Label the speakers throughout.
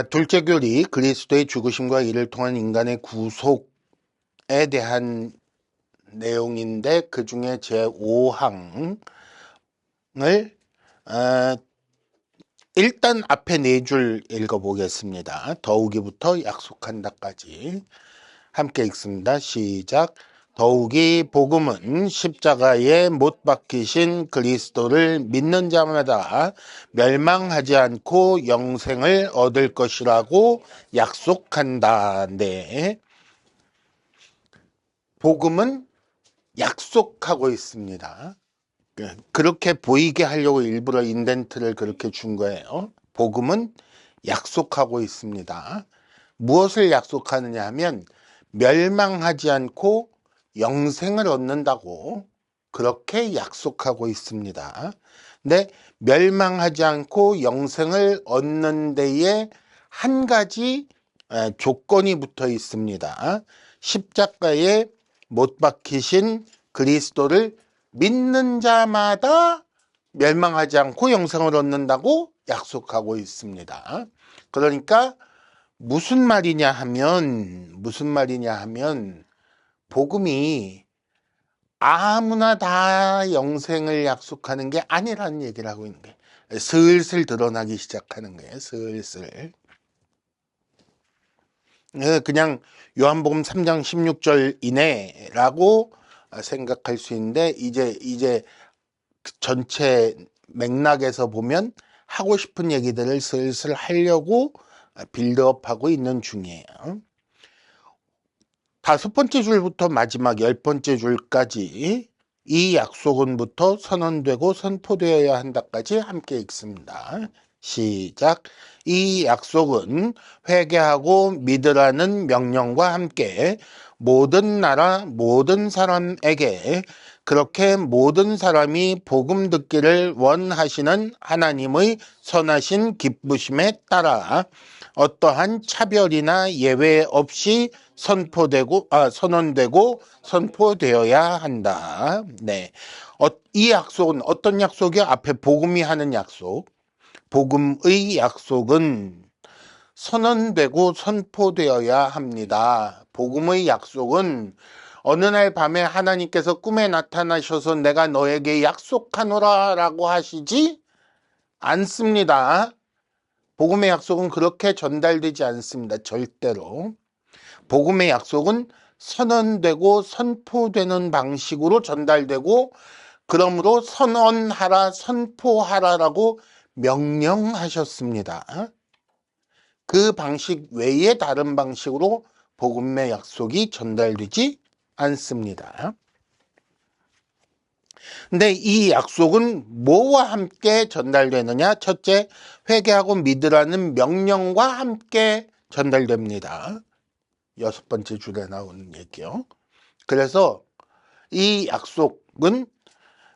Speaker 1: 둘째 교리, 그리스도의 죽으심과 이를 통한 인간의 구속에 대한 내용인데 그 중에 제5항을 일단 앞에 네 줄 읽어보겠습니다. 더욱이부터 약속한다까지 함께 읽습니다. 시작. 더욱이 복음은 십자가에 못 박히신 그리스도를 믿는 자마다 멸망하지 않고 영생을 얻을 것이라고 약속한다. 네. 복음은 약속하고 있습니다. 그렇게 보이게 하려고 일부러 인덴트를 그렇게 준 거예요. 복음은 약속하고 있습니다. 무엇을 약속하느냐 하면 멸망하지 않고 영생을 얻는다고 그렇게 약속하고 있습니다. 근데 멸망하지 않고 영생을 얻는 데에 한 가지 조건이 붙어 있습니다. 십자가에 못 박히신 그리스도를 믿는 자마다 멸망하지 않고 영생을 얻는다고 약속하고 있습니다. 그러니까 무슨 말이냐 하면 복음이 아무나 다 영생을 약속하는 게 아니라는 얘기를 하고 있는 거예요. 슬슬 드러나기 시작하는 거예요. 슬슬. 그냥 요한복음 3장 16절 이내라고 생각할 수 있는데 이제 전체 맥락에서 보면 하고 싶은 얘기들을 슬슬 하려고 빌드업하고 있는 중이에요. 5번째 줄부터 마지막 10번째 줄까지 이 약속은부터 선언되고 선포되어야 한다까지 함께 읽습니다. 시작. 이 약속은 회개하고 믿으라는 명령과 함께 모든 나라 모든 사람에게 그렇게 모든 사람이 복음 듣기를 원하시는 하나님의 선하신 기쁘심에 따라 어떠한 차별이나 예외 없이 선언되고 선포되어야 한다. 네. 이 약속은 어떤 약속이요? 앞에 복음이 하는 약속. 복음의 약속은 선언되고 선포되어야 합니다. 복음의 약속은 어느 날 밤에 하나님께서 꿈에 나타나셔서 내가 너에게 약속하노라 라고 하시지 않습니다. 복음의 약속은 그렇게 전달되지 않습니다. 절대로. 복음의 약속은 선언되고 선포되는 방식으로 전달되고 그러므로 선언하라 선포하라라고 명령하셨습니다. 그 방식 외에 다른 방식으로 복음의 약속이 전달되지 않습니다. 근데 이 약속은 뭐와 함께 전달되느냐? 첫째, 회개하고 믿으라는 명령과 함께 전달됩니다. 6번째 줄에 나오는 얘기요. 그래서 이 약속은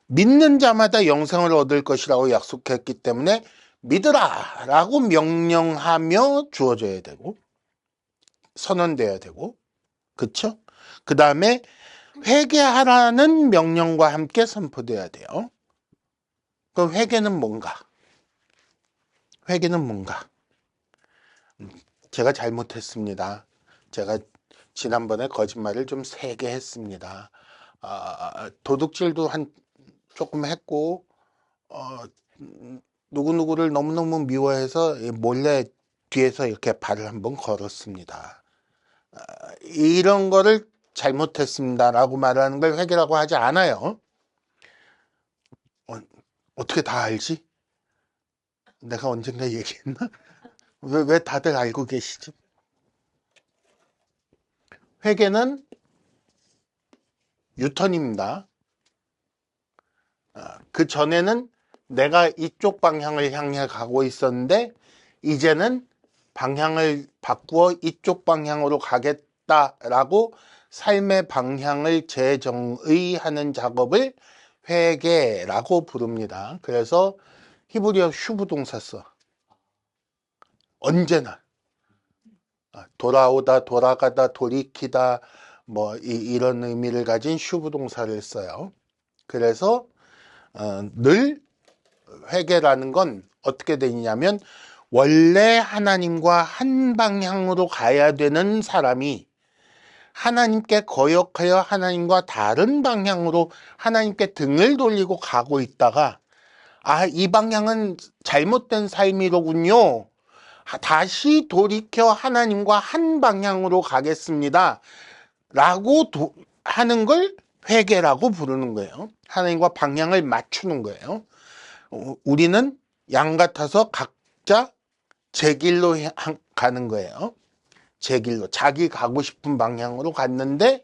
Speaker 1: 믿는 자마다 영생을 얻을 것이라고 약속했기 때문에 믿으라 라고 명령하며 주어져야 되고 선언돼야 되고 그쵸? 그 다음에 회개하라는 명령과 함께 선포돼야 돼요. 그럼 회개는 뭔가? 회개는 뭔가? 제가 잘못했습니다. 제가 지난번에 거짓말을 좀 세게 했습니다. 도둑질도 조금 했고 누구누구를 너무너무 미워해서 몰래 뒤에서 이렇게 발을 한번 걸었습니다. 이런 거를 잘못했습니다라고 말하는 걸 회개라고 하지 않아요. 어떻게 다 알지? 내가 언젠가 얘기했나? 왜 다들 알고 계시지? 회개는 유턴입니다. 그 전에는 내가 이쪽 방향을 향해 가고 있었는데 이제는 방향을 바꾸어 이쪽 방향으로 가겠다라고 삶의 방향을 재정의하는 작업을 회개라고 부릅니다. 그래서 히브리어 슈브동사 써. 언제나 돌아오다, 돌아가다, 돌이키다 뭐 이런 의미를 가진 슈브동사를 써요. 그래서 늘 회개라는 건 어떻게 되냐면 원래 하나님과 한 방향으로 가야 되는 사람이 하나님께 거역하여 하나님과 다른 방향으로 하나님께 등을 돌리고 가고 있다가 이 방향은 잘못된 삶이로군요. 다시 돌이켜 하나님과 한 방향으로 가겠습니다. 라고 하는 걸 회개라고 부르는 거예요. 하나님과 방향을 맞추는 거예요. 우리는 양 같아서 각자 제 길로 가는 거예요. 제 길로 자기 가고 싶은 방향으로 갔는데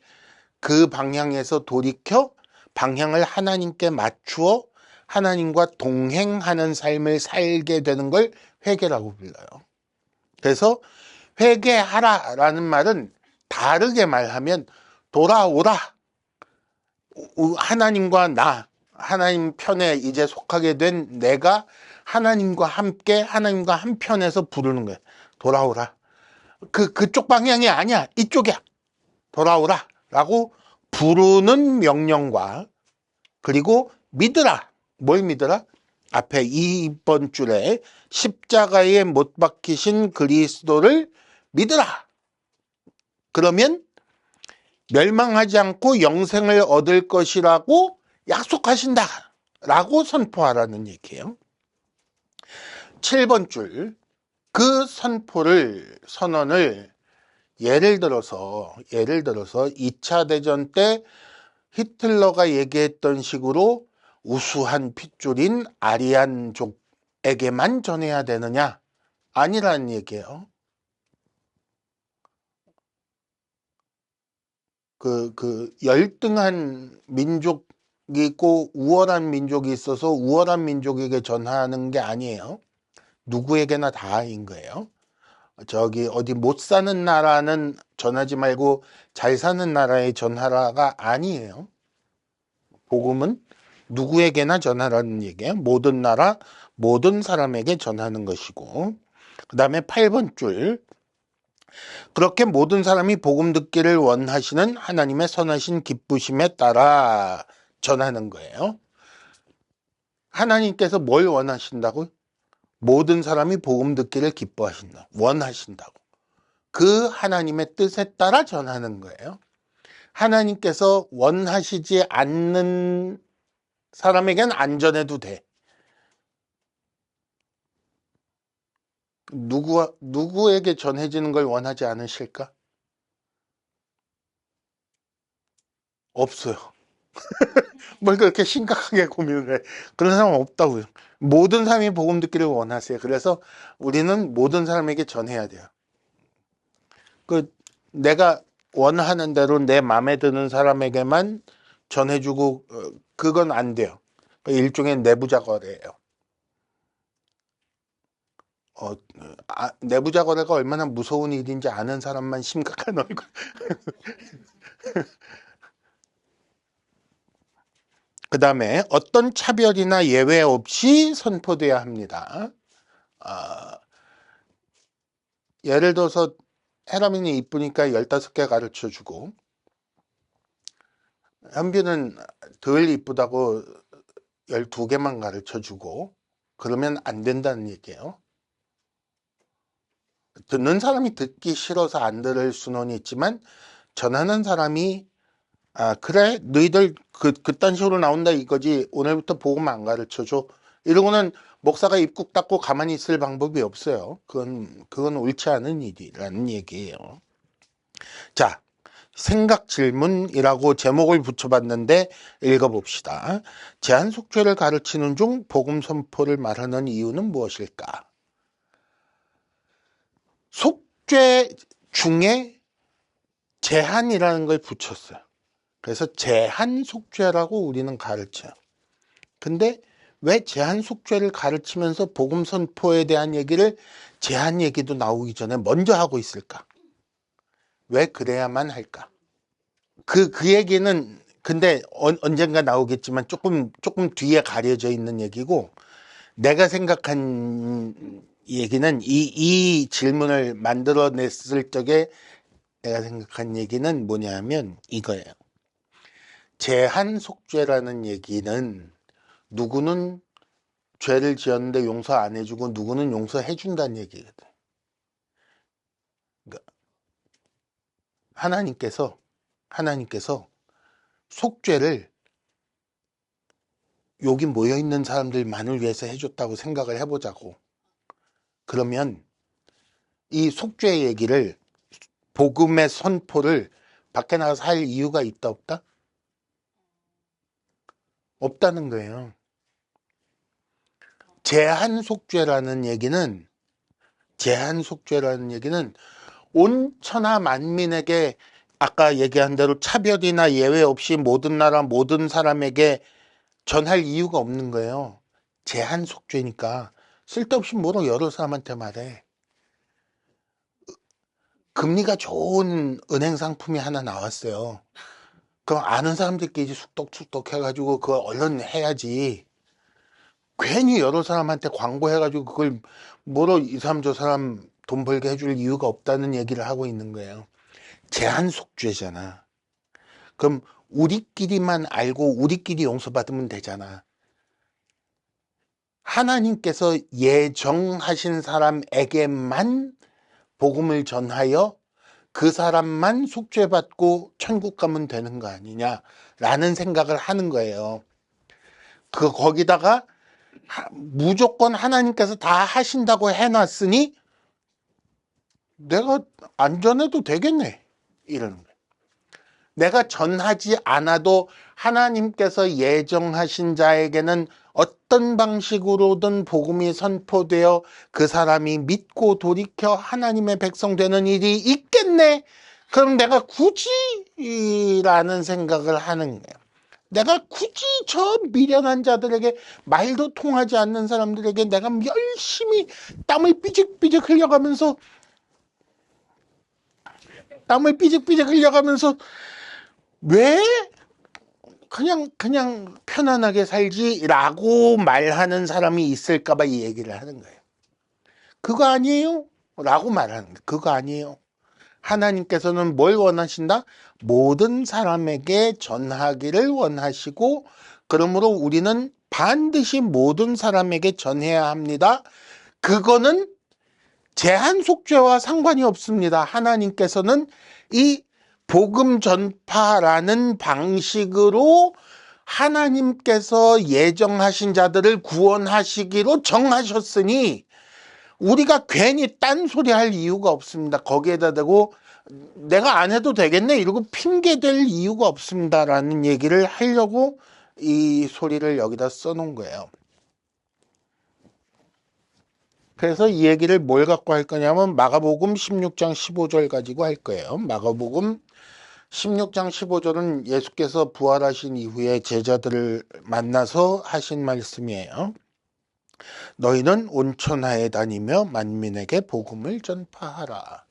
Speaker 1: 그 방향에서 돌이켜 방향을 하나님께 맞추어 하나님과 동행하는 삶을 살게 되는 걸 회개라고 불러요. 그래서 회개하라라는 말은 다르게 말하면 돌아오라. 하나님과 하나님 편에 이제 속하게 된 내가 하나님과 함께 하나님과 한편에서 부르는 거예요. 돌아오라. 그쪽 방향이 아니야. 이쪽이야. 돌아오라. 라고 부르는 명령과 그리고 믿으라. 뭘 믿으라? 앞에 2번 줄에 십자가에 못 박히신 그리스도를 믿으라. 그러면 멸망하지 않고 영생을 얻을 것이라고 약속하신다. 라고 선포하라는 얘기예요. 7번 줄. 그 선언을 예를 들어서 2차 대전 때 히틀러가 얘기했던 식으로 우수한 핏줄인 아리안족에게만 전해야 되느냐? 아니라는 얘기예요. 열등한 민족이 있고 우월한 민족이 있어서 우월한 민족에게 전하는 게 아니에요. 누구에게나 다인 거예요. 어디 못 사는 나라는 전하지 말고 잘 사는 나라에 전하라가 아니에요. 복음은 누구에게나 전하라는 얘기예요. 모든 나라, 모든 사람에게 전하는 것이고. 그 다음에 8번 줄. 그렇게 모든 사람이 복음 듣기를 원하시는 하나님의 선하신 기쁘심에 따라 전하는 거예요. 하나님께서 뭘 원하신다고? 모든 사람이 복음 듣기를 기뻐하신다. 원하신다고. 그 하나님의 뜻에 따라 전하는 거예요. 하나님께서 원하시지 않는 사람에겐 안 전해도 돼. 누구에게 전해지는 걸 원하지 않으실까? 없어요. 뭘 그렇게 심각하게 고민을 해. 그런 사람 없다고요. 모든 사람이 복음 듣기를 원하세요. 그래서 우리는 모든 사람에게 전해야 돼요. 내가 원하는 대로 내 마음에 드는 사람에게만 전해주고 그건 안 돼요. 일종의 내부자 거래예요. 내부자 거래가 얼마나 무서운 일인지 아는 사람만 심각한 얼굴. 그 다음에 어떤 차별이나 예외 없이 선포돼야 합니다. 예를 들어서 혜람이는 이쁘니까 15개 가르쳐주고 현빈은 덜 이쁘다고 12개만 가르쳐주고 그러면 안 된다는 얘기예요. 듣는 사람이 듣기 싫어서 안 들을 수는 있지만 전하는 사람이 그래 너희들 그딴 식으로 나온다 이거지 오늘부터 복음 안 가르쳐줘 이러고는 목사가 입국 닫고 가만히 있을 방법이 없어요. 그건 옳지 않은 일이라는 얘기예요. 자, 생각 질문이라고 제목을 붙여봤는데 읽어봅시다. 제한 속죄를 가르치는 중 복음 선포를 말하는 이유는 무엇일까? 속죄 중에 제한이라는 걸 붙였어요. 그래서 제한 속죄라고 우리는 가르쳐요. 근데 왜 제한 속죄를 가르치면서 복음 선포에 대한 얘기를 제한 얘기도 나오기 전에 먼저 하고 있을까? 왜 그래야만 할까? 그 얘기는 근데 언젠가 나오겠지만 조금 뒤에 가려져 있는 얘기고 내가 생각한 얘기는 이 질문을 만들어냈을 적에 내가 생각한 얘기는 뭐냐면 이거예요. 제한 속죄라는 얘기는 누구는 죄를 지었는데 용서 안 해주고 누구는 용서해준다는 얘기거든. 그러니까 하나님께서 속죄를 여기 모여있는 사람들만을 위해서 해줬다고 생각을 해보자고. 그러면 이 속죄 얘기를, 복음의 선포를 밖에 나가서 할 이유가 있다 없다? 없다는 거예요. 제한 속죄라는 얘기는 온 천하 만민에게 아까 얘기한 대로 차별이나 예외 없이 모든 나라 모든 사람에게 전할 이유가 없는 거예요. 제한 속죄니까 쓸데없이 뭐로 여러 사람한테 말해. 금리가 좋은 은행 상품이 하나 나왔어요. 그럼 아는 사람들끼리 숙덕숙덕 해가지고 그걸 얼른 해야지. 괜히 여러 사람한테 광고해가지고 그걸 뭐로 이 사람 저 사람 돈 벌게 해줄 이유가 없다는 얘기를 하고 있는 거예요. 제한 속죄잖아. 그럼 우리끼리만 알고 우리끼리 용서받으면 되잖아. 하나님께서 예정하신 사람에게만 복음을 전하여 그 사람만 속죄받고 천국 가면 되는 거 아니냐라는 생각을 하는 거예요. 거기다가 무조건 하나님께서 다 하신다고 해놨으니 내가 안 전해도 되겠네 이러는 거예요. 내가 전하지 않아도 하나님께서 예정하신 자에게는 어떤 방식으로든 복음이 선포되어 그 사람이 믿고 돌이켜 하나님의 백성 되는 일이 있겠네. 그럼 내가 굳이 라는 생각을 하는 거예요. 내가 굳이 저 미련한 자들에게, 말도 통하지 않는 사람들에게 내가 열심히 땀을 삐직삐직 흘려가면서 왜 그냥 편안하게 살지라고 말하는 사람이 있을까봐 이 얘기를 하는 거예요. 그거 아니에요? 라고 말하는 거예요. 그거 아니에요. 하나님께서는 뭘 원하신다? 모든 사람에게 전하기를 원하시고, 그러므로 우리는 반드시 모든 사람에게 전해야 합니다. 그거는 제한 속죄와 상관이 없습니다. 하나님께서는 이 복음 전파라는 방식으로 하나님께서 예정하신 자들을 구원하시기로 정하셨으니 우리가 괜히 딴소리 할 이유가 없습니다. 거기에다 대고 내가 안 해도 되겠네 이러고 핑계댈 이유가 없습니다라는 얘기를 하려고 이 소리를 여기다 써놓은 거예요. 그래서 이 얘기를 뭘 갖고 할 거냐면 마가복음 16장 15절 가지고 할 거예요. 마가복음 16장 15절은 예수께서 부활하신 이후에 제자들을 만나서 하신 말씀이에요. 너희는 온 천하에 다니며 만민에게 복음을 전파하라.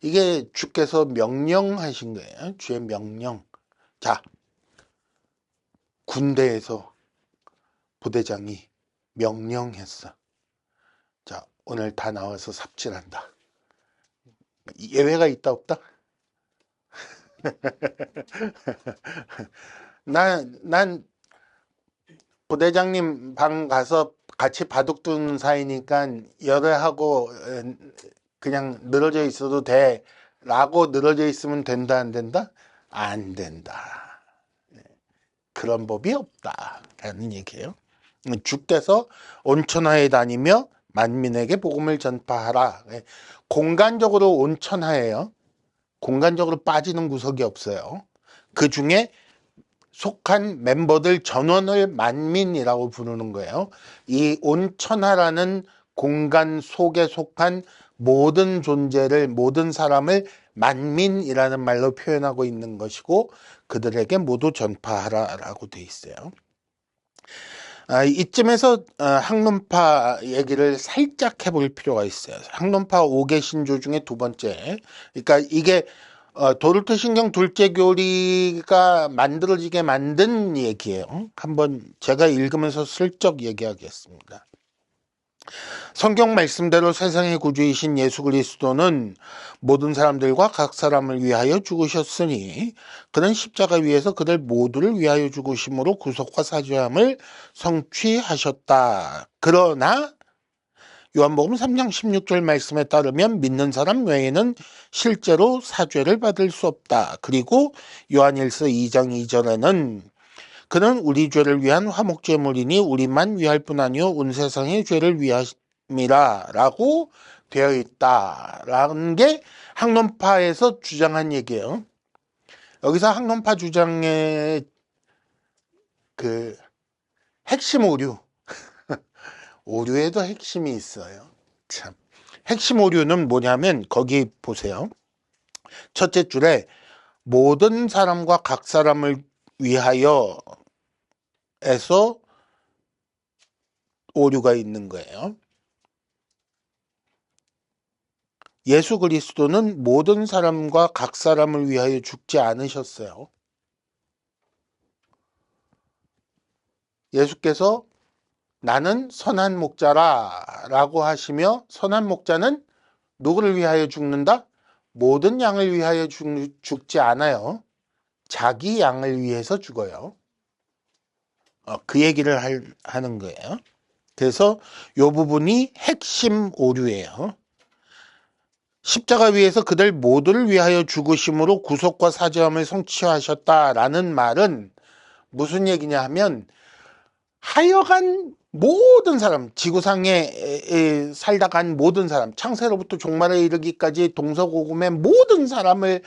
Speaker 1: 이게 주께서 명령하신 거예요. 주의 명령. 자, 군대에서 부대장이 명령했어. 자, 오늘 다 나와서 삽질한다. 예외가 있다 없다? 난 부대장님 방 가서 같이 바둑 두는 사이니까 열애하고 그냥 늘어져 있어도 돼 라고 늘어져 있으면 된다 안 된다? 안 된다. 그런 법이 없다 라는 얘기예요. 주께서 온 천하에 다니며 만민에게 복음을 전파하라. 공간적으로 온 천하예요. 공간적으로 빠지는 구석이 없어요. 그 중에 속한 멤버들 전원을 만민이라고 부르는 거예요. 이 온 천하라는 공간 속에 속한 모든 존재를, 모든 사람을 만민이라는 말로 표현하고 있는 것이고 그들에게 모두 전파하라라고 돼 있어요. 이쯤에서 학론파 얘기를 살짝 해볼 필요가 있어요. 학론파 5개 신조 중에 두 번째. 그러니까 이게 도르트 신경 둘째 교리가 만들어지게 만든 얘기예요. 한번 제가 읽으면서 슬쩍 얘기하겠습니다. 성경 말씀대로 세상의 구주이신 예수 그리스도는 모든 사람들과 각 사람을 위하여 죽으셨으니 그는 십자가 위에서 그들 모두를 위하여 죽으심으로 구속과 사죄함을 성취하셨다. 그러나 요한복음 3장 16절 말씀에 따르면 믿는 사람 외에는 실제로 사죄를 받을 수 없다. 그리고 요한일서 2장 2절에는 그는 우리 죄를 위한 화목제물이니 우리만 위할 뿐 아니요 온 세상의 죄를 위함이라 라고 되어 있다라는 게 학론파에서 주장한 얘기예요. 여기서 학론파 주장의 그 핵심 오류에도 핵심이 있어요. 참. 핵심 오류는 뭐냐면 거기 보세요. 첫째 줄에 모든 사람과 각 사람을 위하여 에서 오류가 있는 거예요. 예수 그리스도는 모든 사람과 각 사람을 위하여 죽지 않으셨어요. 예수께서 나는 선한 목자라 라고 하시며 선한 목자는 누구를 위하여 죽는다? 모든 양을 위하여 죽지 않아요. 자기 양을 위해서 죽어요. 그 얘기를 하는 거예요. 그래서 이 부분이 핵심 오류예요. 십자가 위에서 그들 모두를 위하여 죽으심으로 구속과 사죄함을 성취하셨다라는 말은 무슨 얘기냐 하면 하여간 모든 사람, 지구상에 살다 간 모든 사람, 창세로부터 종말에 이르기까지 동서고금의 모든 사람을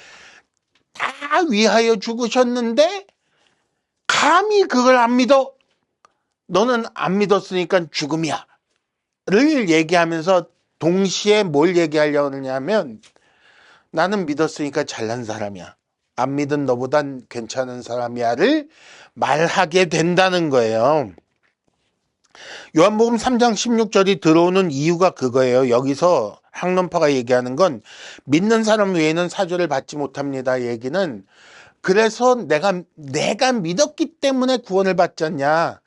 Speaker 1: 다 위하여 죽으셨는데 감히 그걸 안 믿어? 너는 안 믿었으니까 죽음이야 를 얘기하면서 동시에 뭘 얘기하려고 하냐면 나는 믿었으니까 잘난 사람이야. 안 믿은 너보단 괜찮은 사람이야를 말하게 된다는 거예요. 요한복음 3장 16절이 들어오는 이유가 그거예요. 여기서 학론파가 얘기하는 건 믿는 사람 외에는 사죄를 받지 못합니다. 얘기는 그래서 내가 믿었기 때문에 구원을 받지 않냐.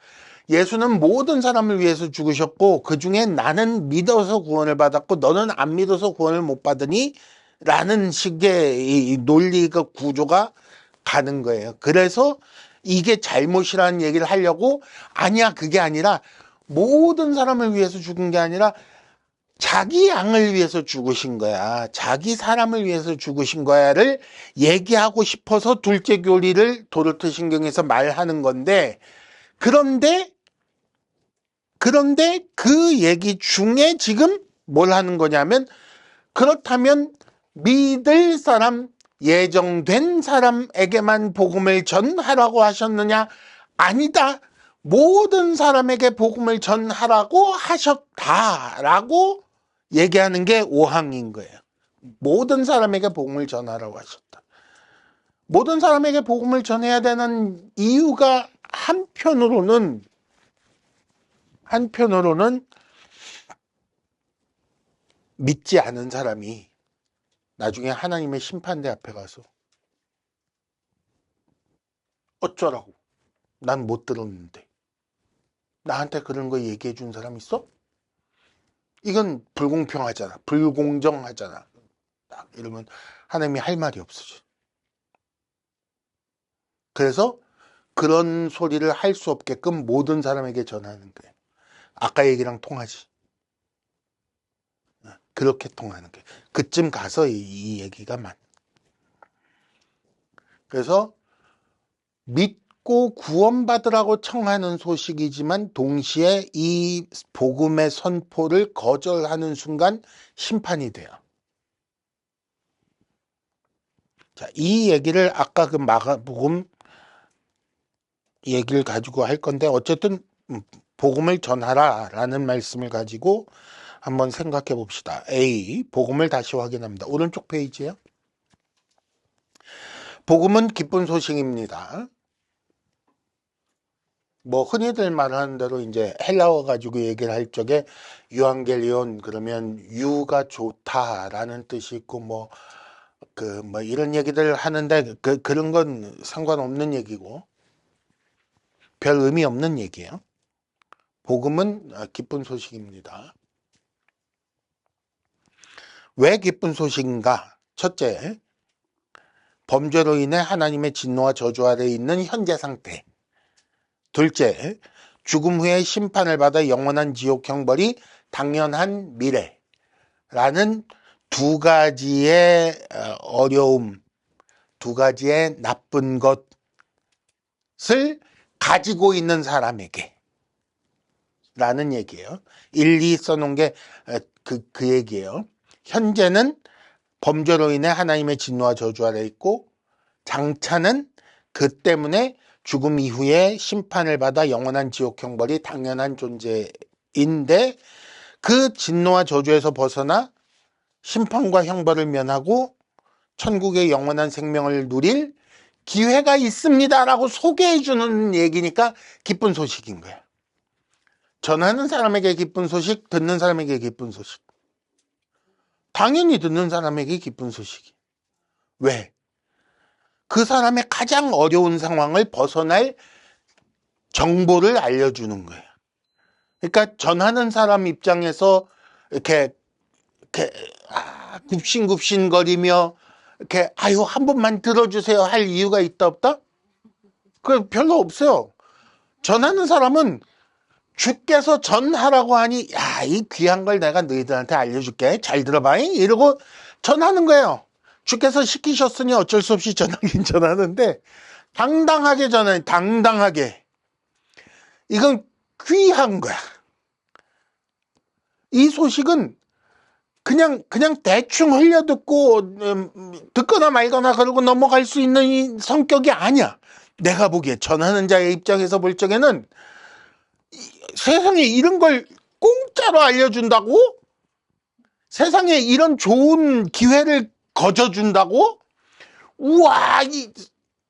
Speaker 1: 예수는 모든 사람을 위해서 죽으셨고 그중에 나는 믿어서 구원을 받았고 너는 안 믿어서 구원을 못 받으니 라는 식의 이 논리가 구조가 가는 거예요. 그래서 이게 잘못이라는 얘기를 하려고 아니야 그게 아니라 모든 사람을 위해서 죽은 게 아니라 자기 양을 위해서 죽으신 거야. 자기 사람을 위해서 죽으신 거야를 얘기하고 싶어서 둘째 교리를 도르트신경에서 말하는 건데 그런데 그 얘기 중에 지금 뭘 하는 거냐면 그렇다면 믿을 사람, 예정된 사람에게만 복음을 전하라고 하셨느냐? 아니다. 모든 사람에게 복음을 전하라고 하셨다라고 얘기하는 게 5항인 거예요. 모든 사람에게 복음을 전하라고 하셨다. 모든 사람에게 복음을 전해야 되는 이유가 한편으로는 믿지 않은 사람이 나중에 하나님의 심판대 앞에 가서 어쩌라고 난 못 들었는데 나한테 그런 거 얘기해 준 사람 있어? 이건 불공평하잖아. 불공정하잖아. 이러면 하나님이 할 말이 없어져. 그래서 그런 소리를 할 수 없게끔 모든 사람에게 전하는 거예요. 아까 얘기랑 통하지. 그렇게 통하는 거예요. 그쯤 가서 이 얘기가 그래서 믿고 구원받으라고 청하는 소식이지만 동시에 이 복음의 선포를 거절하는 순간 심판이 돼요. 자, 이 얘기를 아까 그 마가복음 얘기를 가지고 할 건데 어쨌든 복음을 전하라라는 말씀을 가지고 한번 생각해 봅시다. A, 복음을 다시 확인합니다. 오른쪽 페이지에요. 복음은 기쁜 소식입니다. 뭐 흔히들 말하는 대로 이제 헬라어 가지고 얘기를 할 적에 유앙겔리온 그러면 유가 좋다라는 뜻이 있고 뭐 이런 얘기들 하는데 그런 건 상관없는 얘기고 별 의미 없는 얘기예요. 복음은 기쁜 소식입니다. 왜 기쁜 소식인가? 첫째, 범죄로 인해 하나님의 진노와 저주 아래 있는 현재 상태. 둘째, 죽음 후에 심판을 받아 영원한 지옥 형벌이 당연한 미래라는 두 가지의 어려움, 두 가지의 나쁜 것을 가지고 있는 사람에게 라는 얘기예요. 1, 2 써놓은 게 그 얘기예요. 현재는 범죄로 인해 하나님의 진노와 저주 아래 있고, 장차는 그 때문에 죽음 이후에 심판을 받아 영원한 지옥 형벌이 당연한 존재인데, 그 진노와 저주에서 벗어나 심판과 형벌을 면하고 천국의 영원한 생명을 누릴 기회가 있습니다라고 소개해주는 얘기니까 기쁜 소식인 거야. 전하는 사람에게 기쁜 소식, 듣는 사람에게 기쁜 소식. 당연히 듣는 사람에게 기쁜 소식이. 왜? 그 사람의 가장 어려운 상황을 벗어날 정보를 알려주는 거예요. 그러니까 전하는 사람 입장에서 이렇게 굽신굽신거리며 이렇게 아유 한 번만 들어주세요 할 이유가 있다 없다? 그 별로 없어요. 전하는 사람은 주께서 전하라고 하니 야, 이 귀한 걸 내가 너희들한테 알려줄게. 잘 들어봐. 이러고 전하는 거예요. 주께서 시키셨으니 어쩔 수 없이 전하긴 전하는데 당당하게 전하니 당당하게. 이건 귀한 거야. 이 소식은 그냥 대충 흘려듣고 듣거나 말거나 그러고 넘어갈 수 있는 이 성격이 아니야. 내가 보기에 전하는 자의 입장에서 볼 적에는 세상에 이런 걸 공짜로 알려준다고? 세상에 이런 좋은 기회를 거저준다고? 우와,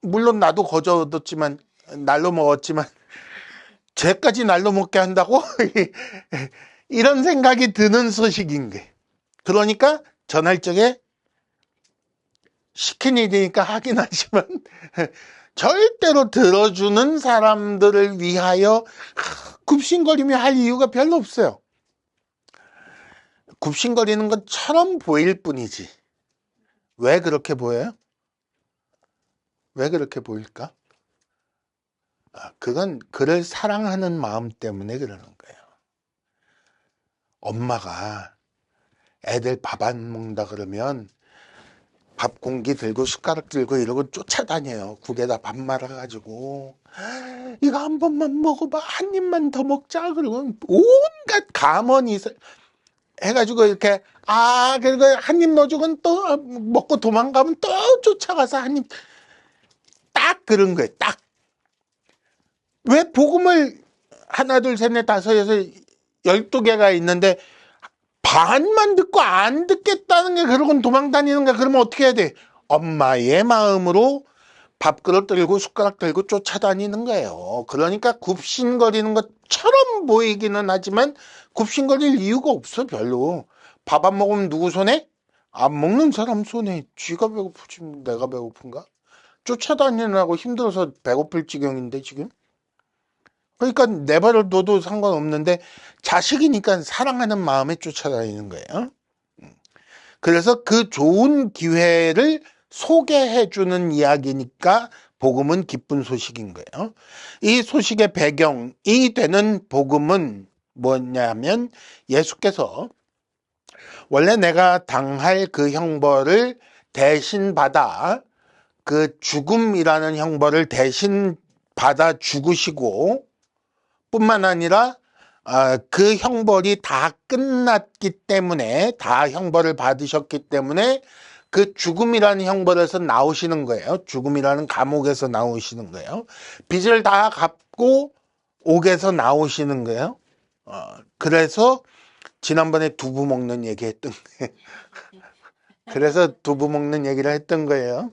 Speaker 1: 물론 나도 거저 얻었지만, 날로 먹었지만, 쟤까지 날로 먹게 한다고? 이런 생각이 드는 소식인 게. 그러니까 전할 적에 시킨 일이니까 하긴 하지만, 절대로 들어주는 사람들을 위하여 굽신거리며 할 이유가 별로 없어요. 굽신거리는 것처럼 보일 뿐이지. 왜 그렇게 보여요? 왜 그렇게 보일까? 그건 그를 사랑하는 마음 때문에 그러는 거예요. 엄마가 애들 밥 안 먹는다 그러면 밥 공기 들고 숟가락 들고 이러고 쫓아다녀요. 국에다 밥 말아가지고 이거 한 번만 먹어봐. 한 입만 더 먹자. 그러고 온갖 감언이 해가지고 이렇게 그리고 한 입 넣어주고 또 먹고 도망가면 또 쫓아가서 한 입 딱 그런 거예요. 딱. 왜 복음을 하나 둘 셋 넷 다섯 여섯 12개가 있는데 반만 듣고 안 듣겠다는 게 그러고는 도망다니는가? 그러면 어떻게 해야 돼? 엄마의 마음으로 밥그릇 들고 숟가락 들고 쫓아다니는 거예요. 그러니까 굽신거리는 것처럼 보이기는 하지만 굽신거릴 이유가 없어. 별로. 밥 안 먹으면 누구 손해? 안 먹는 사람 손해. 쥐가 배고프지 내가 배고픈가? 쫓아다니느라고 힘들어서 배고플 지경인데 지금. 그러니까 내버려 둬도 상관없는데 자식이니까 사랑하는 마음에 쫓아다니는 거예요. 그래서 그 좋은 기회를 소개해주는 이야기니까 복음은 기쁜 소식인 거예요. 이 소식의 배경이 되는 복음은 뭐냐면 예수께서 원래 내가 당할 그 형벌을 대신 받아 그 죽음이라는 형벌을 대신 받아 죽으시고 뿐만 아니라 그 형벌이 다 끝났기 때문에 다 형벌을 받으셨기 때문에 그 죽음이라는 형벌에서 나오시는 거예요. 죽음이라는 감옥에서 나오시는 거예요. 빚을 다 갚고 옥에서 나오시는 거예요. 그래서 지난번에 두부 먹는 얘기 했던 거예요. 그래서 두부 먹는 얘기를 했던 거예요.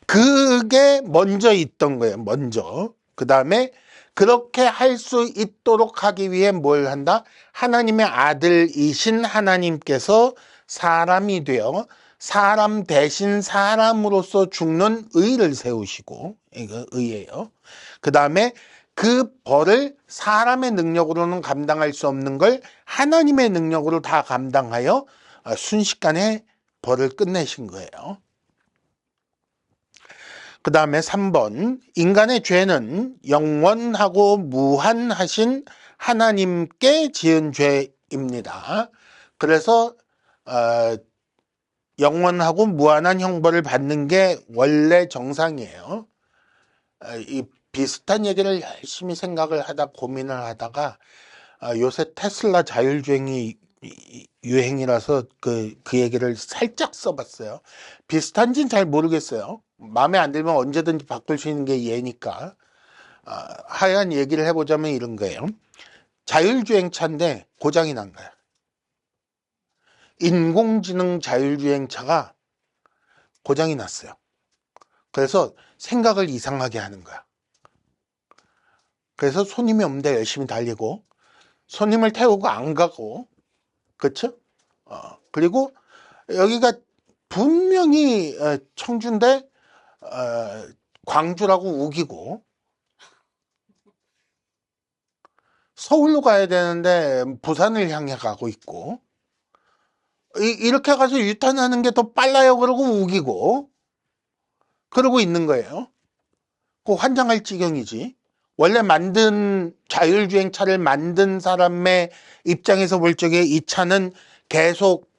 Speaker 1: 그게 먼저 있던 거예요. 먼저. 그 다음에 그렇게 할 수 있도록 하기 위해 뭘 한다? 하나님의 아들이신 하나님께서 사람이 되어 사람 대신 사람으로서 죽는 의를 세우시고, 이거 의예요. 그 다음에 그 벌을 사람의 능력으로는 감당할 수 없는 걸 하나님의 능력으로 다 감당하여 순식간에 벌을 끝내신 거예요. 그 다음에 3번, 인간의 죄는 영원하고 무한하신 하나님께 지은 죄입니다. 그래서 영원하고 무한한 형벌을 받는 게 원래 정상이에요. 이 비슷한 얘기를 열심히 생각을 하다 고민을 하다가 요새 테슬라 자율주행이 유행이라서 그 얘기를 살짝 써봤어요. 비슷한지는 잘 모르겠어요. 마음에 안 들면 언제든지 바꿀 수 있는 게 얘니까. 하여간 얘기를 해보자면 이런 거예요. 자율주행차인데 고장이 난 거야. 인공지능 자율주행차가 고장이 났어요. 그래서 생각을 이상하게 하는 거야. 그래서 손님이 없는데 열심히 달리고 손님을 태우고 안 가고, 그렇죠? 그리고 여기가 분명히 청주인데 광주라고 우기고, 서울로 가야 되는데 부산을 향해 가고 있고, 이렇게 가서 유턴하는 게 더 빨라요 그러고 우기고 그러고 있는 거예요. 그 환장할 지경이지. 원래 만든 자율주행차를 만든 사람의 입장에서 볼 적에 이 차는 계속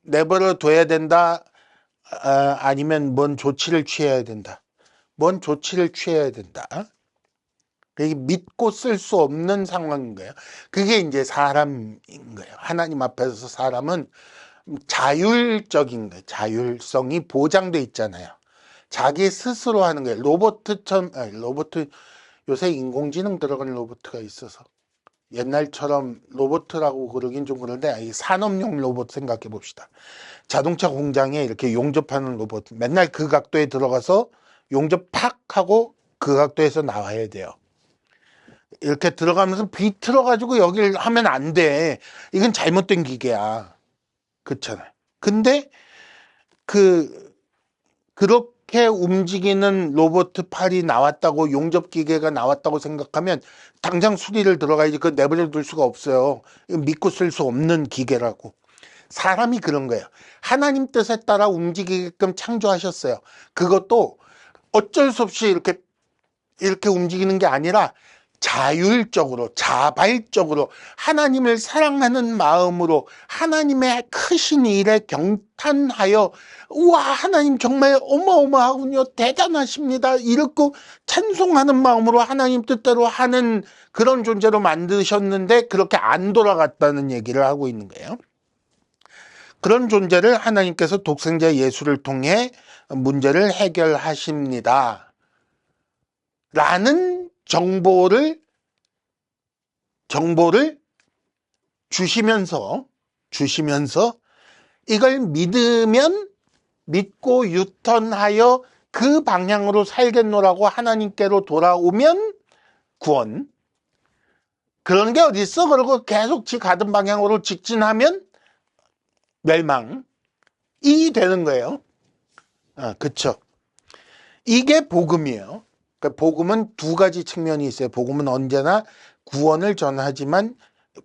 Speaker 1: 내버려 둬야 된다, 아니면 뭔 조치를 취해야 된다. 뭔 조치를 취해야 된다. 그게 믿고 쓸 수 없는 상황인 거예요. 그게 이제 사람인 거예요. 하나님 앞에서 사람은 자율적인 거예요. 자율성이 보장돼 있잖아요. 자기 스스로 하는 거예요. 로봇처럼, 로봇, 요새 인공지능 들어간 로봇가 있어서 옛날처럼 로봇이라고 그러긴 좀 그런데 산업용 로봇 생각해 봅시다. 자동차 공장에 이렇게 용접하는 로봇, 맨날 그 각도에 들어가서 용접 팍 하고 그 각도에서 나와야 돼요. 이렇게 들어가면서 비틀어가지고 여기를 하면 안 돼. 이건 잘못된 기계야. 그렇잖아요. 근데 그렇게 움직이는 로봇 팔이 나왔다고, 용접 기계가 나왔다고 생각하면 당장 수리를 들어가야지. 그거 내버려 둘 수가 없어요. 믿고 쓸 수 없는 기계라고. 사람이 그런 거예요. 하나님 뜻에 따라 움직이게끔 창조하셨어요. 그것도 어쩔 수 없이 이렇게 움직이는 게 아니라 자율적으로, 자발적으로, 하나님을 사랑하는 마음으로, 하나님의 크신 일에 경탄하여, 우와, 하나님 정말 어마어마하군요, 대단하십니다, 이렇게 찬송하는 마음으로 하나님 뜻대로 하는 그런 존재로 만드셨는데 그렇게 안 돌아갔다는 얘기를 하고 있는 거예요. 그런 존재를 하나님께서 독생자 예수를 통해 문제를 해결하십니다 라는 정보를 주시면서 이걸 믿고 유턴하여 그 방향으로 살겠노라고 하나님께로 돌아오면 구원. 그런 게 어디 있어? 그러고 계속 가던 방향으로 직진하면 멸망이 되는 거예요. 그쵸. 이게 복음이에요. 그러니까 복음은 두 가지 측면이 있어요. 복음은 언제나 구원을 전하지만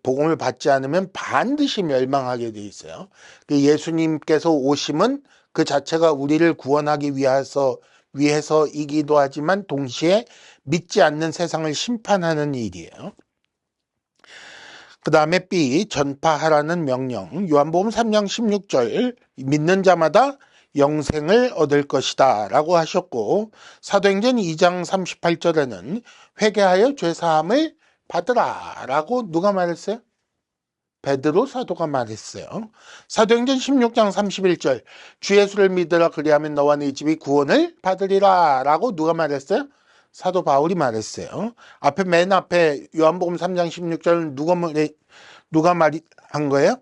Speaker 1: 복음을 받지 않으면 반드시 멸망하게 돼 있어요. 예수님께서 오심은 그 자체가 우리를 구원하기 위해서이기도 하지만 동시에 믿지 않는 세상을 심판하는 일이에요. 그 다음에 B, 전파하라는 명령. 요한복음 3장 16절, 믿는 자마다 영생을 얻을 것이다 라고 하셨고, 사도행전 2장 38절에는 회개하여 죄사함을 받으라 라고 누가 말했어요? 베드로 사도가 말했어요. 사도행전 16장 31절, 주 예수를 믿으라 그리하면 너와 네 집이 구원을 받으리라 라고 누가 말했어요? 사도 바울이 말했어요. 맨 앞에 요한복음 3장 16절 누가 말한 거예요?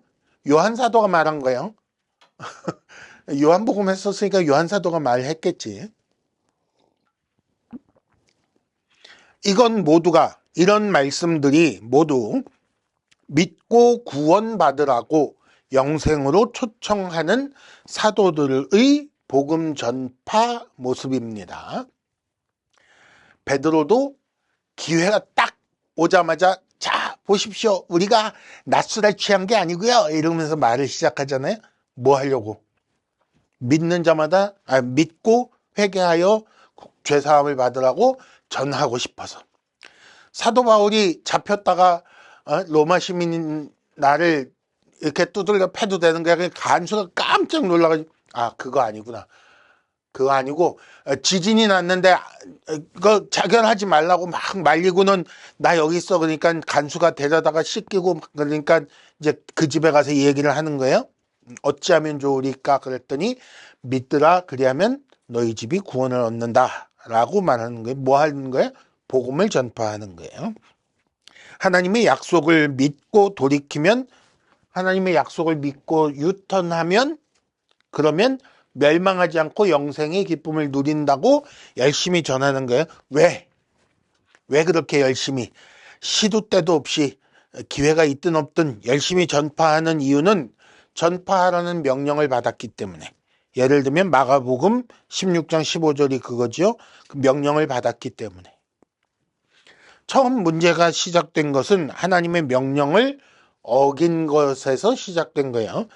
Speaker 1: 요한 사도가 말한 거예요. 요한복음 했었으니까 요한 사도가 말했겠지. 이런 말씀들이 모두 믿고 구원받으라고 영생으로 초청하는 사도들의 복음 전파 모습입니다. 베드로도 기회가 딱 오자마자 자, 보십시오. 우리가 낮술에 취한 게 아니고요. 이러면서 말을 시작하잖아요. 뭐 하려고? 믿는 자마다 믿고 회개하여 죄사함을 받으라고 전하고 싶어서. 사도 바울이 잡혔다가 로마 시민인 나를 이렇게 두들겨 패도 되는 거야. 간수가 깜짝 놀라가지고 그거 아니구나. 그거 아니고 지진이 났는데 그거 자결하지 말라고 막 말리고는 나 여기 있어. 그러니까 간수가 데려다가 씻기고 그러니까 이제 그 집에 가서 얘기를 하는 거예요. 어찌하면 좋으리까 그랬더니 믿더라 그리하면 너희 집이 구원을 얻는다 라고 말하는 거예요. 뭐 하는 거예요? 복음을 전파하는 거예요. 하나님의 약속을 믿고 돌이키면, 하나님의 약속을 믿고 유턴하면, 그러면 멸망하지 않고 영생의 기쁨을 누린다고 열심히 전하는 거예요. 왜 그렇게 열심히 시도 때도 없이 기회가 있든 없든 열심히 전파하는 이유는 전파하라는 명령을 받았기 때문에. 예를 들면 마가복음 16장 15절이 그거죠. 그 명령을 받았기 때문에. 처음 문제가 시작된 것은 하나님의 명령을 어긴 것에서 시작된 거예요.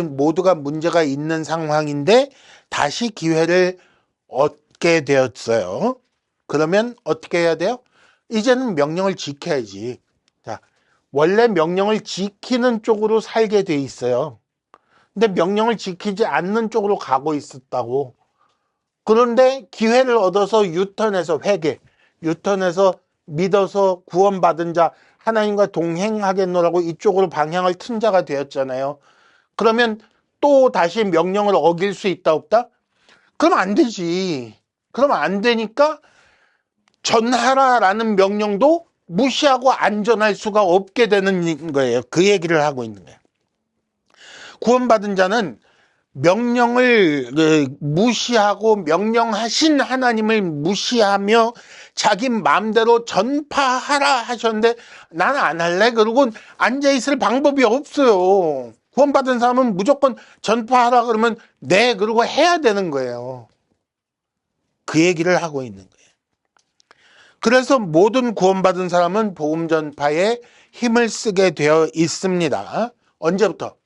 Speaker 1: 모두가 문제가 있는 상황인데 다시 기회를 얻게 되었어요. 그러면 어떻게 해야 돼요? 이제는 명령을 지켜야지. 자, 원래 명령을 지키는 쪽으로 살게 돼 있어요. 근데 명령을 지키지 않는 쪽으로 가고 있었다고. 그런데 기회를 얻어서 유턴해서 유턴해서 믿어서 구원받은 자, 하나님과 동행하겠노라고 이쪽으로 방향을 튼 자가 되었잖아요. 그러면 또 다시 명령을 어길 수 있다 없다? 그럼 안 되지. 그럼 안 되니까 전하라라는 명령도 무시하고 안전할 수가 없게 되는 거예요. 그 얘기를 하고 있는 거예요. 구원받은 자는 명령을 무시하고 명령하신 하나님을 무시하며 자기 마음대로 전파하라 하셨는데 나는 안 할래? 그러고 앉아있을 방법이 없어요. 구원받은 사람은 무조건 전파하라 그러면 네 그러고 해야 되는 거예요. 그 얘기를 하고 있는 거예요. 그래서 모든 구원받은 사람은 복음 전파에 힘을 쓰게 되어 있습니다. 언제부터?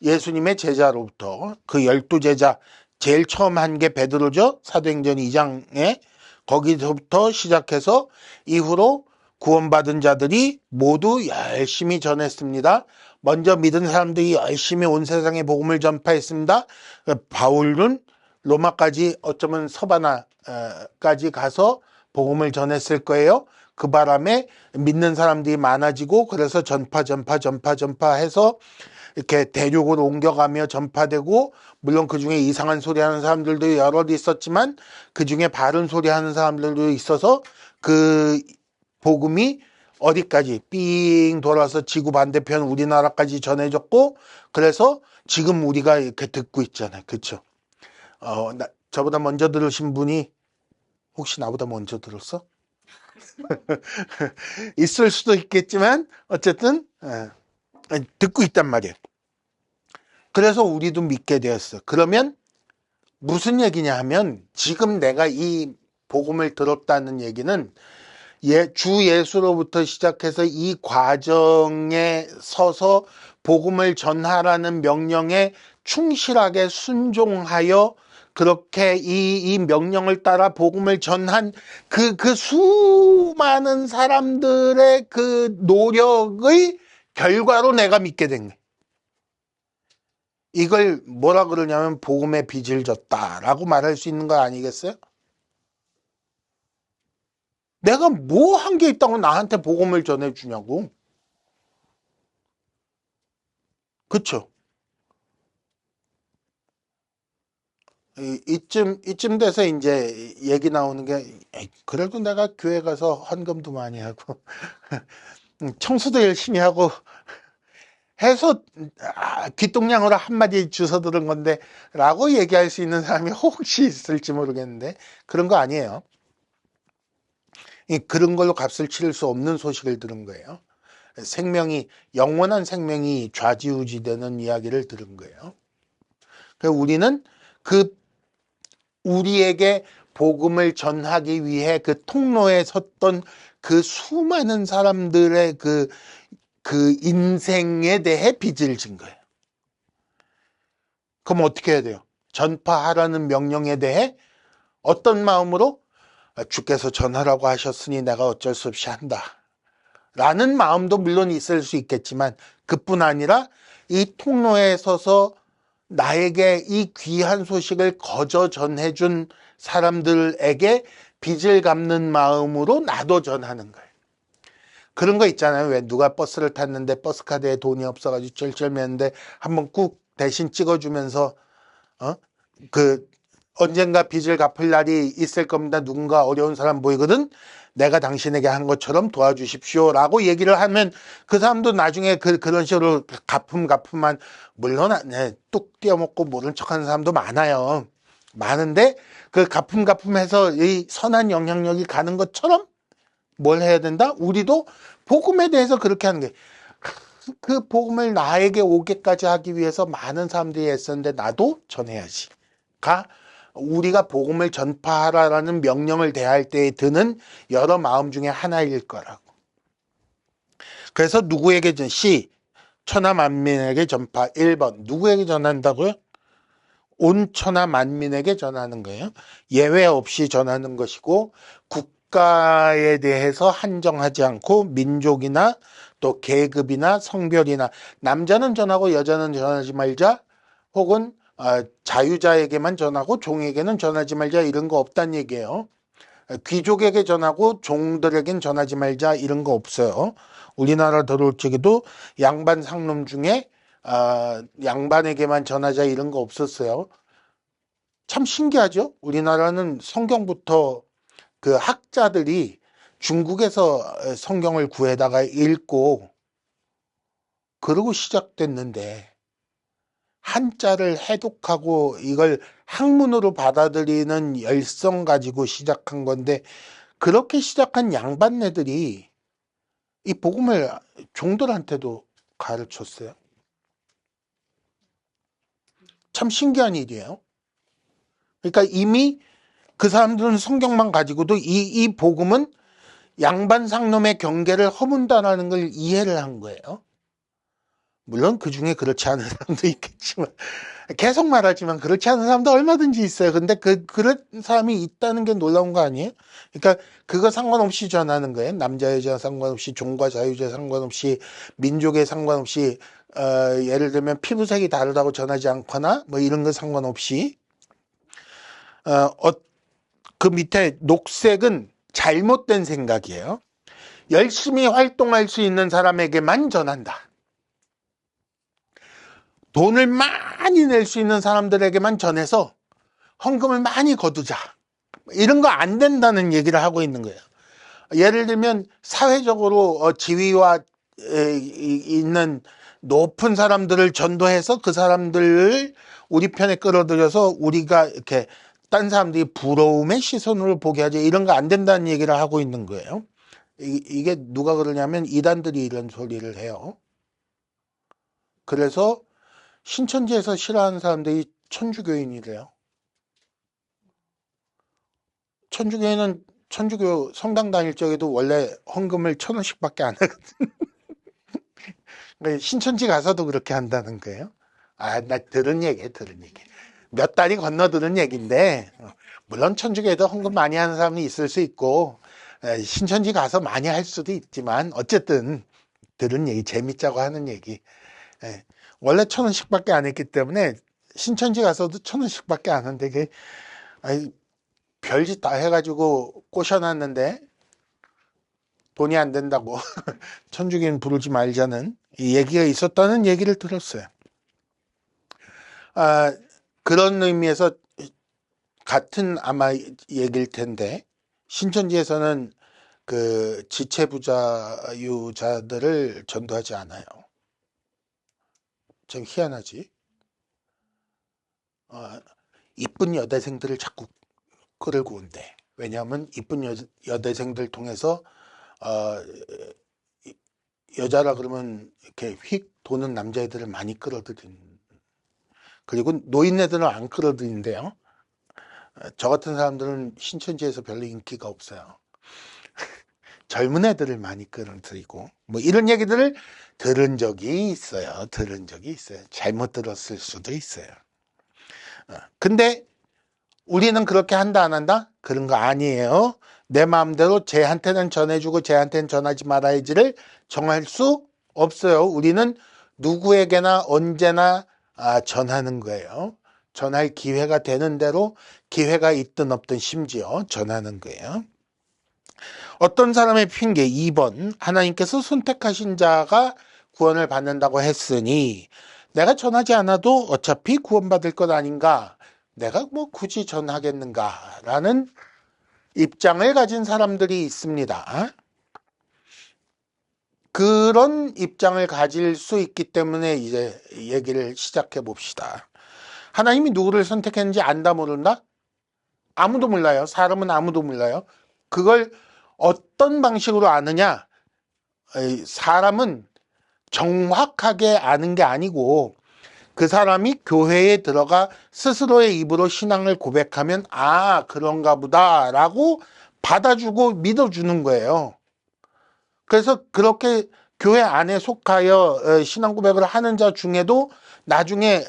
Speaker 1: 예수님의 제자로부터. 그 12제자 제일 처음 한 게 베드로죠. 사도행전 2장에 거기서부터 시작해서 이후로 구원받은 자들이 모두 열심히 전했습니다. 먼저 믿은 사람들이 열심히 온 세상에 복음을 전파했습니다. 바울은 로마까지 어쩌면 서바나까지 가서 복음을 전했을 거예요. 그 바람에 믿는 사람들이 많아지고 그래서 전파해서 이렇게 대륙으로 옮겨가며 전파되고, 물론 그 중에 이상한 소리 하는 사람들도 여럿 있었지만 그 중에 바른 소리 하는 사람들도 있어서 그 복음이 어디까지 삥 돌아서 지구 반대편 우리나라까지 전해졌고, 그래서 지금 우리가 이렇게 듣고 있잖아요. 그렇죠? 저보다 먼저 들으신 분이 혹시 나보다 먼저 들었어? 있을 수도 있겠지만 어쨌든 듣고 있단 말이에요. 그래서 우리도 믿게 되었어. 그러면 무슨 얘기냐 하면 지금 내가 이 복음을 들었다는 얘기는 주 예수로부터 시작해서 이 과정에 서서 복음을 전하라는 명령에 충실하게 순종하여 그렇게 이 명령을 따라 복음을 전한 그 수많은 사람들의 그 노력의 결과로 내가 믿게 된 거예요. 이걸 뭐라 그러냐면 복음의 빚을 졌다라고 말할 수 있는 거 아니겠어요? 내가 뭐 한 게 있다고 나한테 복음을 전해주냐고. 그쵸? 이쯤 돼서 이제 얘기 나오는 게, 그래도 내가 교회 가서 헌금도 많이 하고 청소도 열심히 하고 해서 귓동냥으로 한마디 주워 들은 건데 라고 얘기할 수 있는 사람이 혹시 있을지 모르겠는데 그런 거 아니에요. 그런 걸로 값을 치를 수 없는 소식을 들은 거예요. 영원한 생명이 좌지우지되는 이야기를 들은 거예요. 그래서 우리는 우리에게 복음을 전하기 위해 그 통로에 섰던 그 수많은 사람들의 그 인생에 대해 빚을 진 거예요. 그럼 어떻게 해야 돼요? 전파하라는 명령에 대해 어떤 마음으로? 주께서 전하라고 하셨으니 내가 어쩔 수 없이 한다 라는 마음도 물론 있을 수 있겠지만, 그뿐 아니라 이 통로에 서서 나에게 이 귀한 소식을 거저 전해준 사람들에게 빚을 갚는 마음으로 나도 전하는 거예요. 그런 거 있잖아요. 왜 누가 버스를 탔는데 버스카드에 돈이 없어가지고 쩔쩔매는데 한번 꾹 대신 찍어주면서 그 언젠가 빚을 갚을 날이 있을 겁니다. 누군가 어려운 사람 보이거든. 내가 당신에게 한 것처럼 도와주십시오 라고 얘기를 하면 그 사람도 나중에 그런 식으로 가품한, 물론 뚝 떼어먹고 모른 척하는 사람도 많아요. 많은데 그 가품해서 이 선한 영향력이 가는 것처럼 뭘 해야 된다? 우리도 복음에 대해서 그렇게 하는 게, 그 복음을 나에게 오게까지 하기 위해서 많은 사람들이 애썼는데 나도 전해야지 가 우리가 복음을 전파하라는 명령을 대할 때에 드는 여러 마음 중에 하나일 거라고. 그래서 누구에게 천하 만민에게 전파. 1번 누구에게 전한다고요? 온 천하 만민에게 전하는 거예요. 예외 없이 전하는 것이고, 국가에 대해서 한정하지 않고 민족이나 또 계급이나 성별이나, 남자는 전하고 여자는 전하지 말자, 혹은 자유자에게만 전하고 종에게는 전하지 말자, 이런 거 없단 얘기예요. 귀족에게 전하고 종들에겐 전하지 말자, 이런 거 없어요. 우리나라 들어올 적에도 양반 상놈 중에 양반에게만 전하자 이런 거 없었어요. 참 신기하죠? 우리나라는 성경부터 그 학자들이 중국에서 성경을 구해다가 읽고 그러고 시작됐는데, 한자를 해독하고 이걸 학문으로 받아들이는 열성 가지고 시작한 건데, 그렇게 시작한 양반네들이 이 복음을 종들한테도 가르쳤어요. 참 신기한 일이에요. 그러니까 이미 그 사람들은 성경만 가지고도 이 복음은 양반 상놈의 경계를 허문다라는 걸 이해를 한 거예요. 물론 그 중에 그렇지 않은 사람도 있겠지만, 계속 말하지만 그렇지 않은 사람도 얼마든지 있어요. 근데 그런 사람이 있다는 게 놀라운 거 아니에요? 그러니까 그거 상관없이 전하는 거예요. 남자 여자 상관없이, 종과 자유자 상관없이, 민족에 상관없이, 예를 들면 피부색이 다르다고 전하지 않거나 뭐 이런 거 상관없이, 그 밑에 녹색은 잘못된 생각이에요. 열심히 활동할 수 있는 사람에게만 전한다. 돈을 많이 낼 수 있는 사람들에게만 전해서 헌금을 많이 거두자, 이런 거 안 된다는 얘기를 하고 있는 거예요. 예를 들면 사회적으로 지위와 있는 높은 사람들을 전도해서 그 사람들을 우리 편에 끌어들여서 우리가 이렇게 딴 사람들이 부러움의 시선으로 보게 하지, 이런 거 안 된다는 얘기를 하고 있는 거예요. 이게 누가 그러냐면 이단들이 이런 소리를 해요. 그래서 신천지에서 싫어하는 사람들이 천주교인이래요. 천주교인은 천주교 성당 다닐 적에도 원래 헌금을 1,000원씩밖에 안 하거든. 신천지 가서도 그렇게 한다는 거예요. 나 들은 얘기. 몇 달이 건너 들은 얘기인데, 물론 천주교에도 헌금 많이 하는 사람이 있을 수 있고, 신천지 가서 많이 할 수도 있지만, 어쨌든 들은 얘기, 재밌자고 하는 얘기. 원래 1,000원씩밖에 안 했기 때문에 신천지 가서도 1,000원씩밖에 안 하는데, 별짓 다 해가지고 꼬셔놨는데 돈이 안 된다고 천주교인 부르지 말자는 이 얘기가 있었다는 얘기를 들었어요. 그런 의미에서 같은 아마 얘기일 텐데, 신천지에서는 그 지체부자유자들을 전도하지 않아요. 참 희한하지. 이쁜 여대생들을 자꾸 끌고 온대. 왜냐하면 이쁜 여대생들 통해서 여자라 그러면 이렇게 휙 도는 남자애들을 많이 끌어들인. 그리고 노인네들은 안 끌어들인대요. 저 같은 사람들은 신천지에서 별로 인기가 없어요. 젊은 애들을 많이 끌어들이고 뭐 이런 얘기들을 들은 적이 있어요. 잘못 들었을 수도 있어요. 근데 우리는 그렇게 한다 안 한다? 그런 거 아니에요. 내 마음대로 쟤한테는 전해주고 쟤한테는 전하지 말아야지를 정할 수 없어요. 우리는 누구에게나 언제나 전하는 거예요. 전할 기회가 되는 대로 기회가 있든 없든 심지어 전하는 거예요. 어떤 사람의 핑계 2번 하나님께서 선택하신 자가 구원을 받는다고 했으니 내가 전하지 않아도 어차피 구원받을 것 아닌가, 내가 뭐 굳이 전하겠는가라는 입장을 가진 사람들이 있습니다. 그런 입장을 가질 수 있기 때문에 이제 얘기를 시작해 봅시다. 하나님이 누구를 선택했는지 안다 모른다? 아무도 몰라요. 사람은 아무도 몰라요. 그걸 어떤 방식으로 아느냐? 사람은 정확하게 아는 게 아니고 그 사람이 교회에 들어가 스스로의 입으로 신앙을 고백하면 그런가 보다 라고 받아주고 믿어주는 거예요. 그래서 그렇게 교회 안에 속하여 신앙 고백을 하는 자 중에도 나중에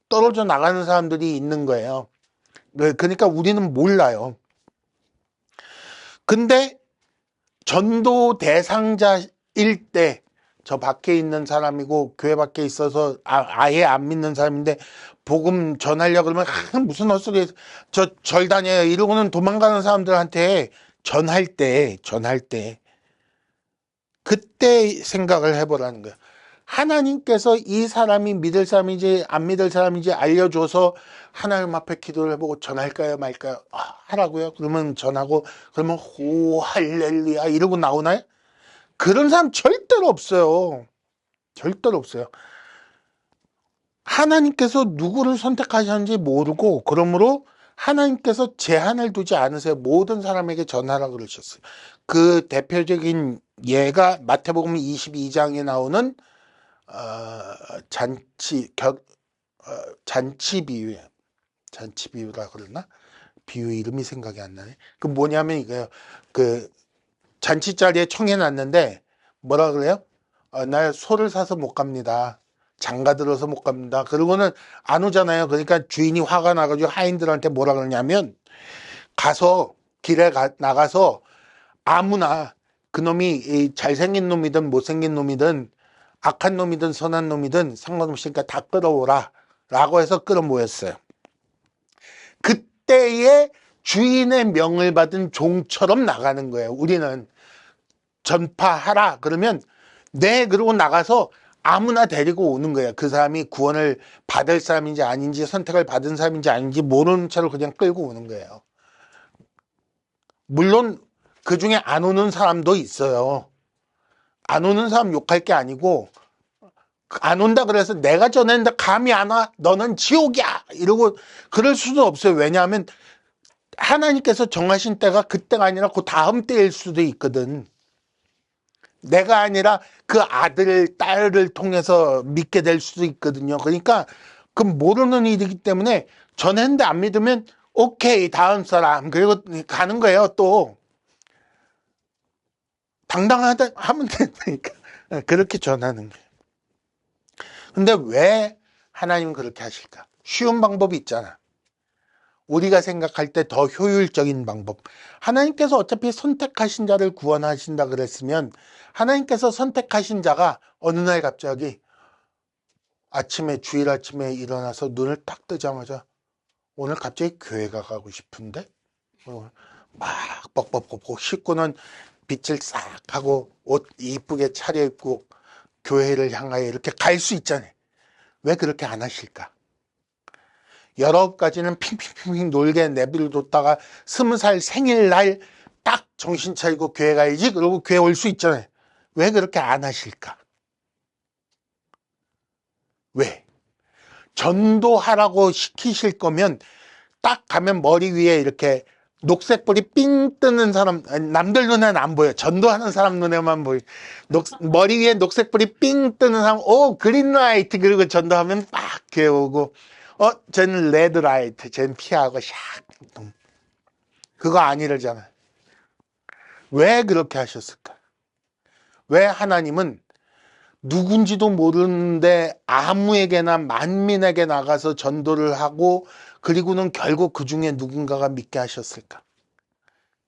Speaker 1: 떨어져 나가는 사람들이 있는 거예요. 그러니까 우리는 몰라요. 근데 전도 대상자일 때 저 밖에 있는 사람이고 교회 밖에 있어서 아예 안 믿는 사람인데 복음 전하려고 그러면 무슨 헛소리 저 절 다녀요 이러고는 도망가는 사람들한테 전할 때 그때 생각을 해보라는 거예요. 하나님께서 이 사람이 믿을 사람인지 안 믿을 사람인지 알려줘서 하나님 앞에 기도를 해보고 전할까요 말까요? 하라고요? 그러면 전하고 그러면 호 할렐루야 이러고 나오나요? 그런 사람 절대로 없어요. 절대로 없어요. 하나님께서 누구를 선택하셨는지 모르고 그러므로 하나님께서 제한을 두지 않으세요. 모든 사람에게 전하라고 그러셨어요. 그 대표적인 예가 마태복음 22장에 나오는 잔치 비유예요. 잔치 비유라 그러나? 비유 이름이 생각이 안 나네. 그 뭐냐면 이거예요. 그 잔치 자리에 청해놨는데 뭐라 그래요? 나 소를 사서 못 갑니다. 장가 들어서 못 갑니다. 그러고는 안 오잖아요. 그러니까 주인이 화가 나가지고 하인들한테 뭐라 그러냐면 가서 길에 나가서 아무나 그놈이 잘생긴 놈이든 못생긴 놈이든 악한 놈이든 선한 놈이든 상관없으니까 다 끌어오라 라고 해서 끌어 모였어요. 그때의 주인의 명을 받은 종처럼 나가는 거예요. 우리는 전파하라 그러면 네 그러고 나가서 아무나 데리고 오는 거예요. 그 사람이 구원을 받을 사람인지 아닌지 선택을 받은 사람인지 아닌지 모르는 채로 그냥 끌고 오는 거예요. 물론 그 중에 안 오는 사람도 있어요. 안 오는 사람 욕할 게 아니고 안 온다 그래서 내가 전했는데 감히 안 와? 너는 지옥이야! 이러고 그럴 수도 없어요. 왜냐하면 하나님께서 정하신 때가 그때가 아니라 그 다음 때일 수도 있거든. 내가 아니라 그 아들, 딸을 통해서 믿게 될 수도 있거든요. 그러니까 그 모르는 일이기 때문에 전했는데 안 믿으면 오케이 다음 사람 그리고 가는 거예요. 또 당당하다 하면 되니까 그렇게 전하는 거예요. 근데 왜 하나님은 그렇게 하실까? 쉬운 방법이 있잖아. 우리가 생각할 때 더 효율적인 방법. 하나님께서 어차피 선택하신 자를 구원하신다 그랬으면 하나님께서 선택하신 자가 어느 날 갑자기 주일 아침에 일어나서 눈을 딱 뜨자마자 오늘 갑자기 교회가 가고 싶은데 막 뻑뻑뻑뻑 씻고는 빛을 싹 하고 옷 이쁘게 차려입고 교회를 향하여 이렇게 갈 수 있잖아요. 왜 그렇게 안 하실까? 19가지는 핑핑핑핑 놀게 내버려뒀다가 20살 생일날 딱 정신 차리고 교회 가야지 그러고 교회 올 수 있잖아요. 왜 그렇게 안 하실까? 왜? 전도하라고 시키실 거면 딱 가면 머리 위에 이렇게 녹색불이 삥 뜨는 사람, 남들 눈에는 안 보여. 전도하는 사람 눈에만 보여. 머리 위에 녹색불이 삥 뜨는 사람, 그린라이트, 그리고 전도하면 막 교회 오고, 쟤는 레드라이트, 쟤는 피하고, 샥. 그거 아니래잖아요. 왜 그렇게 하셨을까? 왜 하나님은 누군지도 모르는데 아무에게나 만민에게 나가서 전도를 하고 그리고는 결국 그 중에 누군가가 믿게 하셨을까?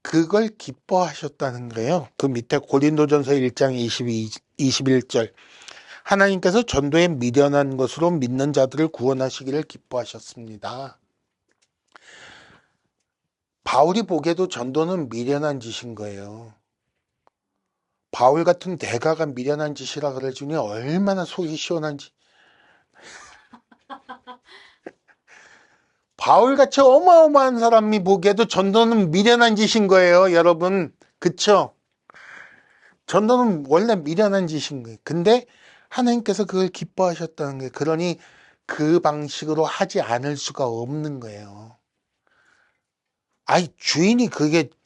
Speaker 1: 그걸 기뻐하셨다는 거예요. 그 밑에 고린도전서 1장 21절. 하나님께서 전도에 미련한 것으로 믿는 자들을 구원하시기를 기뻐하셨습니다. 바울이 보기에도 전도는 미련한 짓인 거예요. 바울 같은 대가가 미련한 짓이라 그러주니 얼마나 속이 시원한지. 바울같이 어마어마한 사람이 보기에도 전도는 미련한 짓인 거예요, 여러분. 그쵸? 전도는 원래 미련한 짓인 거예요. 근데 하나님께서 그걸 기뻐하셨다는 거예요. 그러니 그 방식으로 하지 않을 수가 없는 거예요. 아이, 주인이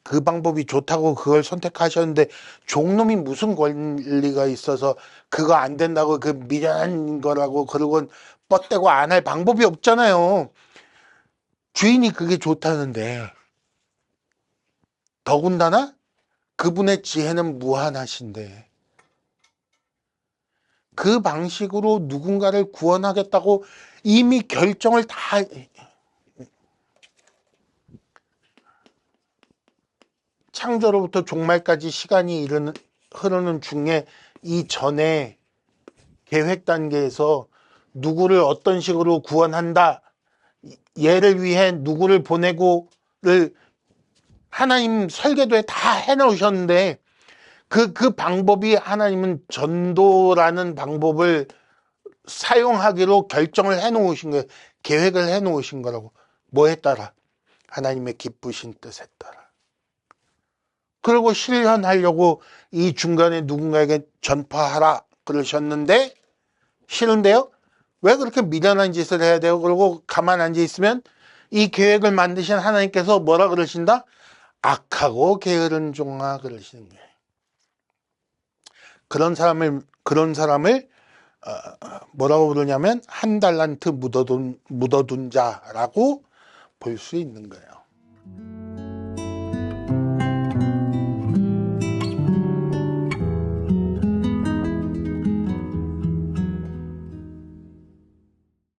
Speaker 1: 그 방법이 좋다고 그걸 선택하셨는데 종놈이 무슨 권리가 있어서 그거 안 된다고 그 미련한 거라고 그러고 뻗대고 안 할 방법이 없잖아요. 주인이 그게 좋다는데 더군다나 그분의 지혜는 무한하신데 그 방식으로 누군가를 구원하겠다고 이미 결정을 다 창조로부터 종말까지 시간이 흐르는 중에 이전에 계획 단계에서 누구를 어떤 식으로 구원한다, 얘를 위해 누구를 보내고를 하나님 설계도에 다 해놓으셨는데 그 방법이 하나님은 전도라는 방법을 사용하기로 결정을 해놓으신 거예요. 계획을 해놓으신 거라고. 뭐에 따라? 하나님의 기쁘신 뜻에 따라. 그리고 실현하려고 이 중간에 누군가에게 전파하라 그러셨는데 싫은데요? 왜 그렇게 미련한 짓을 해야 돼요? 그리고 가만 앉아 있으면 이 계획을 만드신 하나님께서 뭐라 그러신다? 악하고 게으른 종아 그러시는 거예요. 그런 사람을 뭐라고 부르냐면 한 달란트 묻어둔 자라고 볼 수 있는 거예요.